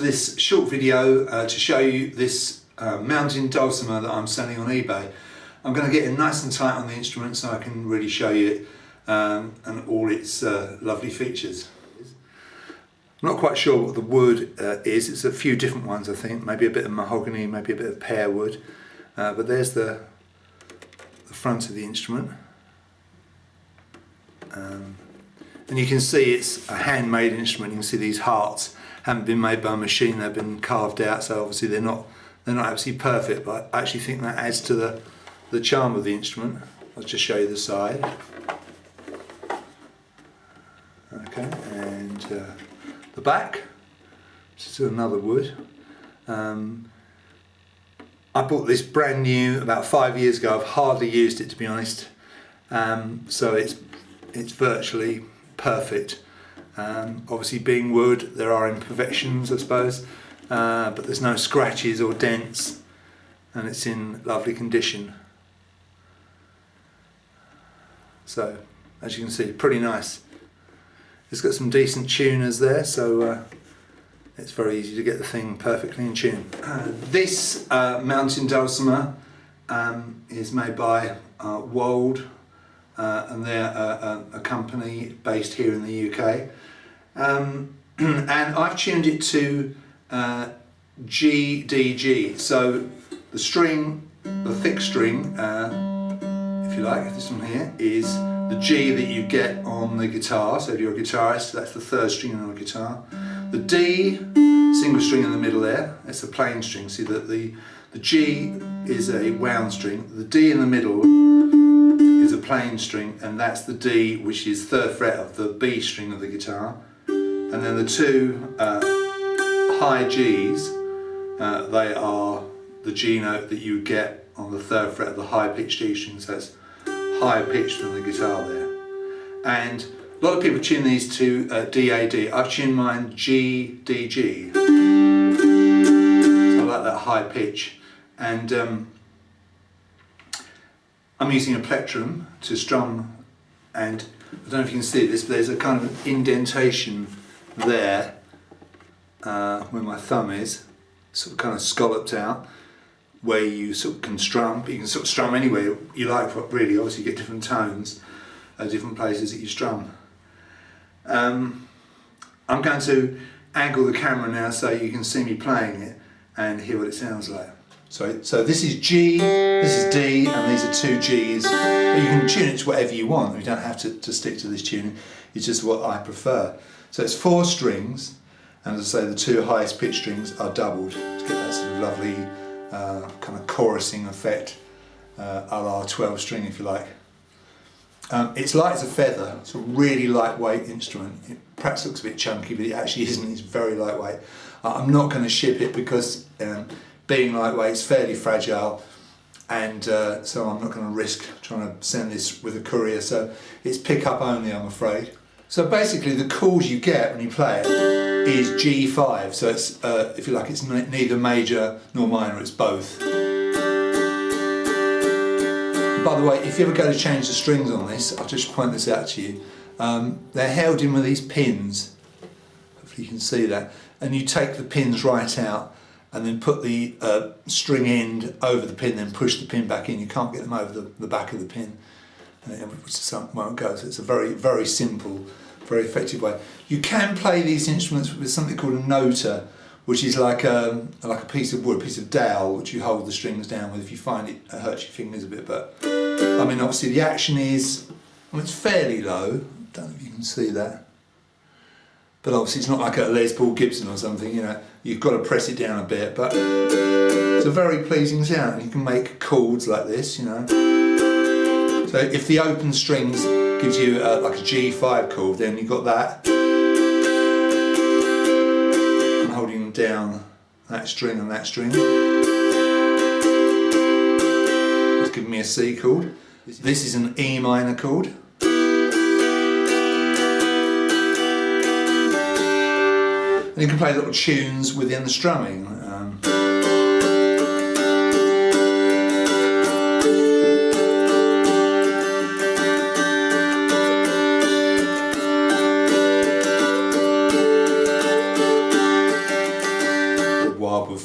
this short video to show you this mountain dulcimer that I'm selling on eBay. I'm going to get it nice and tight on the instrument so I can really show you it and all its lovely features. I'm not quite sure what the wood is. It's a few different ones, I think. Maybe a bit of mahogany, maybe a bit of pear wood. But there's the front of the instrument. And you can see it's a handmade instrument. You can see these hearts haven't been made by a machine, they've been carved out, so obviously they're not absolutely perfect, but I actually think that adds to the charm of the instrument. I'll just show you the side. Okay, and the back, this is another wood. I bought this brand new about 5 years ago. I've hardly used it, to be honest, so it's virtually perfect. Obviously, being wood, there are imperfections, I suppose, but there's no scratches or dents, and it's in lovely condition. So, as you can see, pretty nice. It's got some decent tuners there, so it's very easy to get the thing perfectly in tune. This mountain dulcimer is made by Wold, and they're a company based here in the UK. And I've tuned it to GDG, so the string, the thick string, if you like, this one here, is the G that you get on the guitar. So if you're a guitarist, that's the third string on a guitar. The D, single string in the middle there, that's a plain string. See that the G is a wound string, the D in the middle is a plain string, and that's the D, which is third fret of the B string of the guitar. And then the two high Gs, they are the G note that you get on the third fret of the high pitched G string, so it's higher pitched than the guitar there. And a lot of people tune these to DAD. I've tuned mine GDG, so I like that high pitch. And I'm using a plectrum to strum, and I don't know if you can see this, but there's a kind of indentation there where my thumb is, sort of kind of scalloped out, where you sort of can strum, but you can sort of strum anywhere you like, really. Obviously you get different tones at different places that you strum. I'm going to angle the camera now so you can see me playing it and hear what it sounds like. So this is G, this is D, and these are two Gs. But you can tune it to whatever you want. You don't have to stick to this tuning. It's just what I prefer. So it's 4 strings, and as I say, the two highest pitch strings are doubled to get that sort of lovely kind of chorusing effect, a la 12 string, if you like. It's light as a feather. It's a really lightweight instrument. It perhaps looks a bit chunky, but it actually isn't. It's very lightweight. I'm not going to ship it because being lightweight, it's fairly fragile, and so I'm not going to risk trying to send this with a courier, so it's pick up only, I'm afraid. So basically the chord you get when you play it is G5, so it's, if you like, it's neither major nor minor, it's both. By the way, if you ever go to change the strings on this, I'll just point this out to you, they're held in with these pins, hopefully you can see that, and you take the pins right out and then put the string end over the pin, then push the pin back in. You can't get them over the back of the pin, which won't go. So it's a very, very simple, very effective way. You can play these instruments with something called a noter, which is like a piece of wood, a piece of dowel, which you hold the strings down with if you find it hurts your fingers a bit. But I mean, obviously the action is, well, it's fairly low. I don't know if you can see that. But obviously it's not like a Les Paul Gibson or something, you know, you've got to press it down a bit, but it's a very pleasing sound. You can make chords like this, you know. So if the open strings gives you like a G5 chord, then you've got that. I'm holding down that string and that string. It's giving me a C chord. This is an E minor chord. And you can play little tunes within the strumming.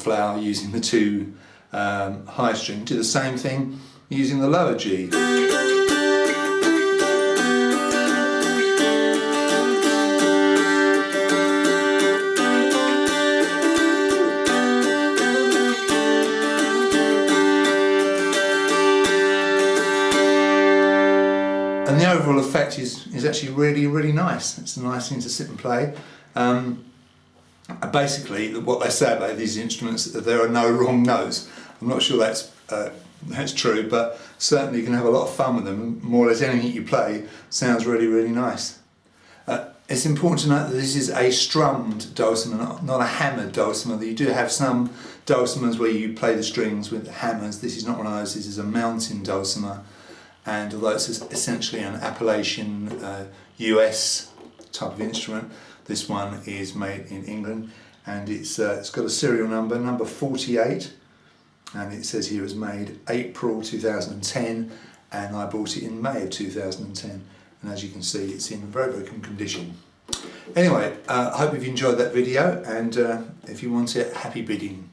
flower using the 2 high string. Do the same thing using the lower G. And the overall effect is actually really nice. It's a nice thing to sit and play. Basically, what they say about these instruments is that there are no wrong notes. I'm not sure that's true, but certainly you can have a lot of fun with them. More or less anything you play sounds really nice. It's important to note that this is a strummed dulcimer, not a hammered dulcimer. You do have some dulcimers where you play the strings with hammers. This is not one of those. This is a mountain dulcimer. And although it's essentially an Appalachian US type of instrument, this one is made in England, and it's got a serial number 48, and it says here it was made April 2010, and I bought it in May of 2010, and as you can see it's in very good condition. Anyway, I hope you've enjoyed that video, and if you want it, happy bidding.